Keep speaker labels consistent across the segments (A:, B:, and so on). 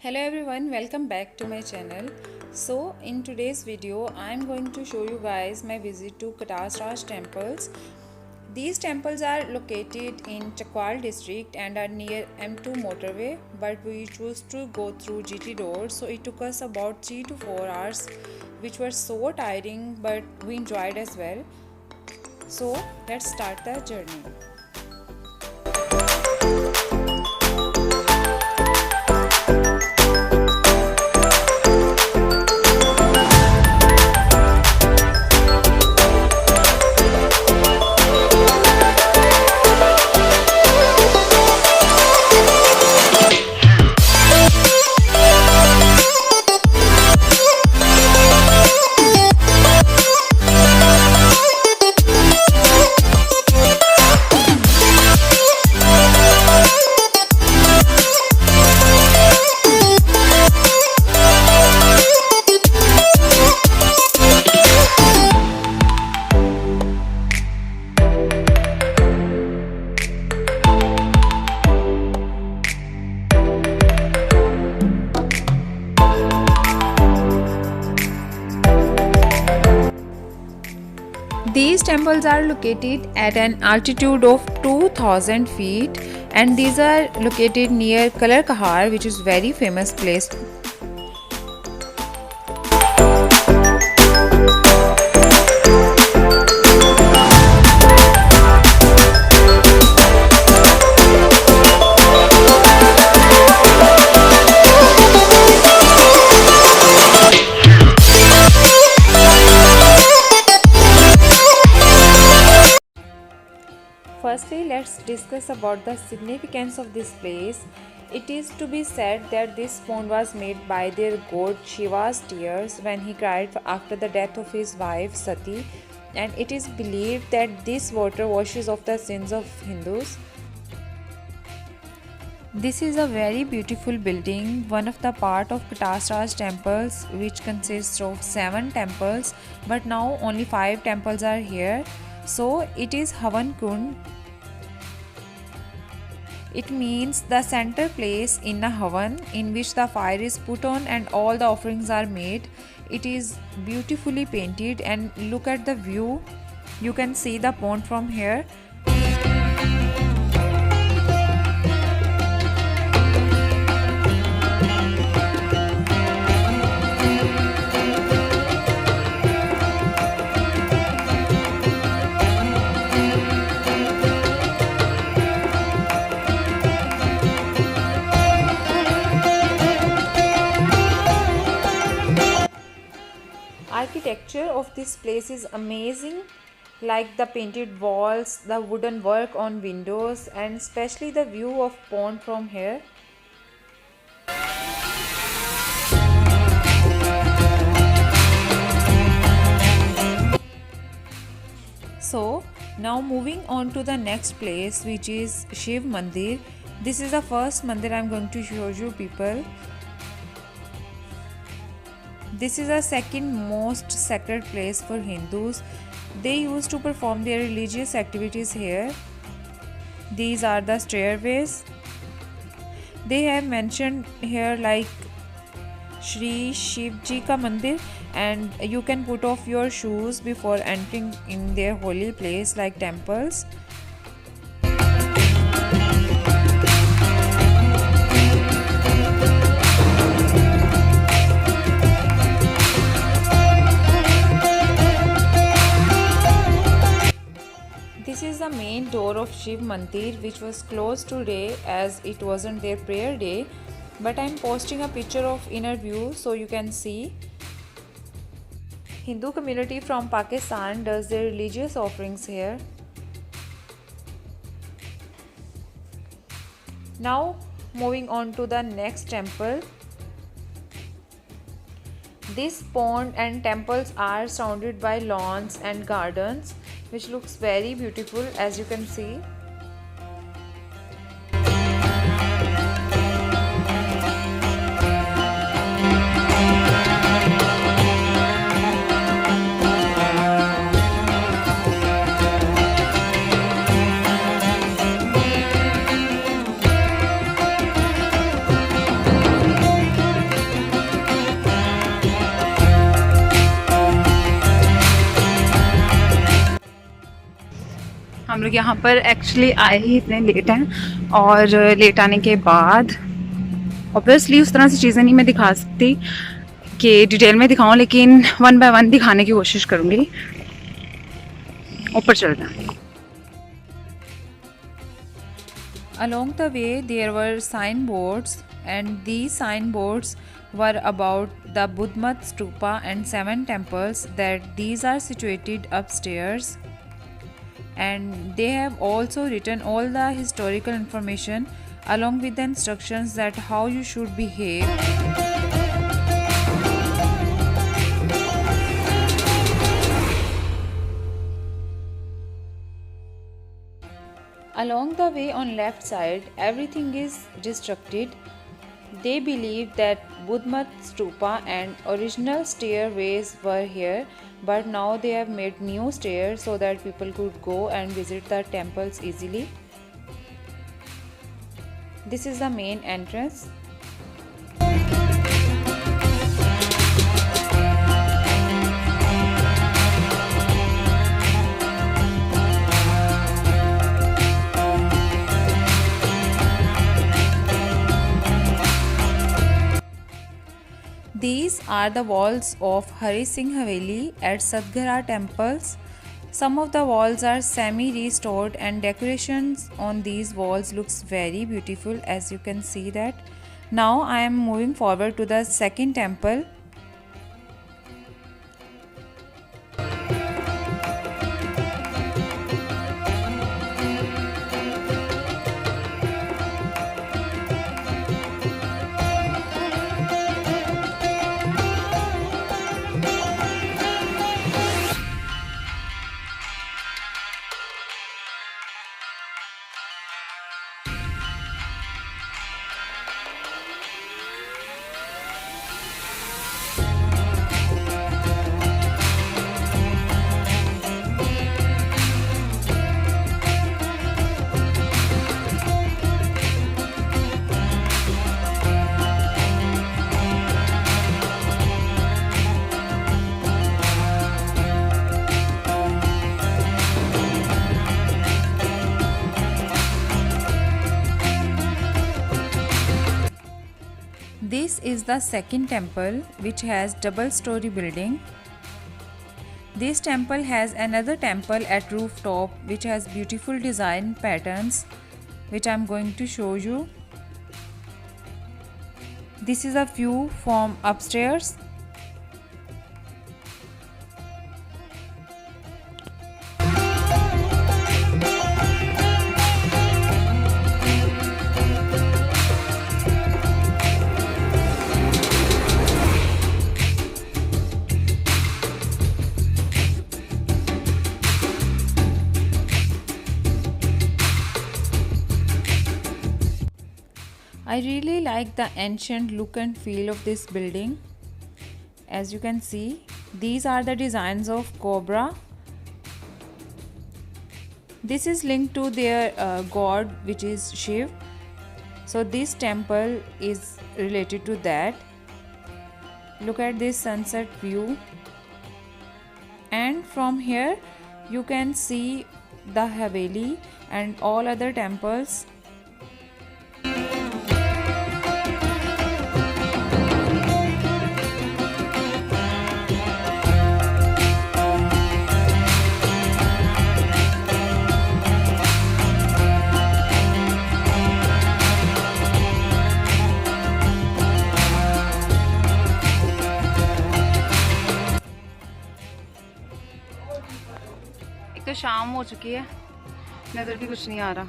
A: Hello everyone, welcome back to my channel. So in today's video I am going to show you guys my visit to Katasraj temples. These temples are located in Chakwal district and are near M2 motorway, but we chose to go through GT road, so it took us about 3 to 4 hours, which was so tiring, but we enjoyed as well. So let's start the journey. These temples are located at an altitude of 2000 feet, and these are located near Kalar Kahar, which is very famous place. Firstly, let's discuss about the significance of this place. It is to be said that this pond was made by their god Shiva's tears when he cried after the death of his wife Sati, and it is believed that this water washes off the sins of Hindus. This is a very beautiful building, one of the part of Katasraj temples, which consists of 7 temples, but now only 5 temples are here. So it is Havan Kund. It means the center place in a Havan in which the fire is put on and all the offerings are made. It is beautifully painted, and look at the view. You can see the pond from here. Architecture of this place is amazing, like the painted walls, the wooden work on windows, and especially the view of pond from here. So now moving on to the next place, which is Shiv Mandir. This is the first mandir I am going to show you people. This is the second most sacred place for Hindus. They used to perform their religious activities here. These are the stairways. They have mentioned here like Shri Shivji Ka Mandir, and you can put off your shoes before entering in their holy place like temples. This is the main door of Shiv Mandir, which was closed today as it wasn't their prayer day, but I am posting a picture of inner view so you can see. Hindu community from Pakistan does their religious offerings here. Now moving on to the next temple. This pond and temples are surrounded by lawns and gardens, which looks very beautiful as you can see. यहाँ पर actually आए ही इतने late हैं, और late आने के बाद obviously उस तरह से चीज़ें नहीं मैं दिखा सकती कि डिटेल में दिखाऊं, लेकिन वन बाय वन दिखाने की कोशिश करूँगी। ऊपर चलते हैं। Along the way there were signboards, and these signboards were about the Budmat Stupa and 7 temples that these are situated upstairs, and they have also written all the historical information along with the instructions that how you should behave. Along the way on left side everything is destructed. They believe that Budmat Stupa and original stairways were here, but now they have made new stairs so that people could go and visit the temples easily. This is the main entrance. These are the walls of Hari Singh Haveli at Sadgara temples. Some of the walls are semi-restored and decorations on these walls looks very beautiful, as you can see that. Now I am moving forward to the second temple. This is the second temple, which has double-story building. This temple has another temple at rooftop which has beautiful design patterns, which I am going to show you. This is a view from upstairs. I really like the ancient look and feel of this building. As you can see, these are the designs of cobra. This is linked to their god, which is Shiv. So this temple is related to that. Look at this sunset view. And from here you can see the Haveli and all other temples. तो शाम हो चुकी है, नज़र भी कुछ नहीं आ रहा।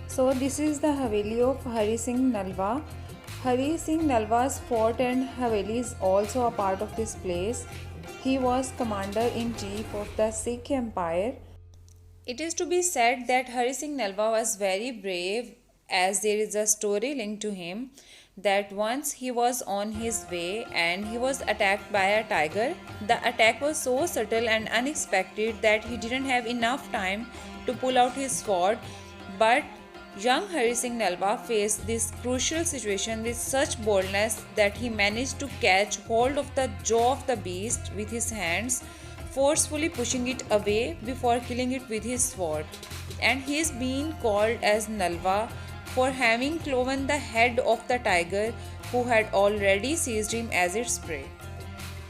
A: So this is the Haveli of Hari Singh Nalwa. Hari Singh Nalwa's fort and Haveli is also a part of this place. He was commander-in-chief of the Sikh Empire. It is to be said that Hari Singh Nalwa was very brave, as there is a story linked to him that once he was on his way and he was attacked by a tiger. The attack was so subtle and unexpected that he didn't have enough time to pull out his sword, but young Hari Singh Nalwa faced this crucial situation with such boldness that he managed to catch hold of the jaw of the beast with his hands, forcefully pushing it away before killing it with his sword. And he is being called as Nalwa for having cloven the head of the tiger who had already seized him as its prey.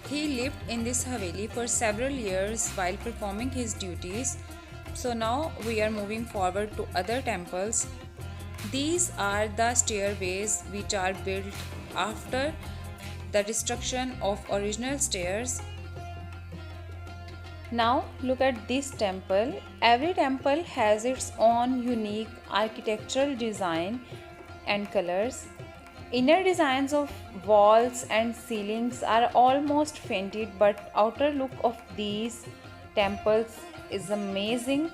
A: He lived in this Haveli for several years while performing his duties. So now we are moving forward to other temples. These are the stairways which are built after the destruction of original stairs. Now look at this temple. Every temple has its own unique architectural design and colors. Inner designs of walls and ceilings are almost fainted, but outer look of these temples is amazing.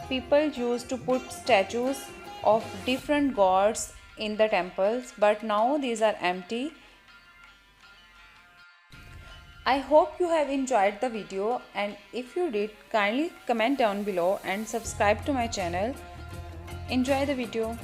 A: People used to put statues of different gods in the temples, but now these are empty. I hope you have enjoyed the video, and if you did, kindly comment down below and subscribe to my channel. Enjoy the video.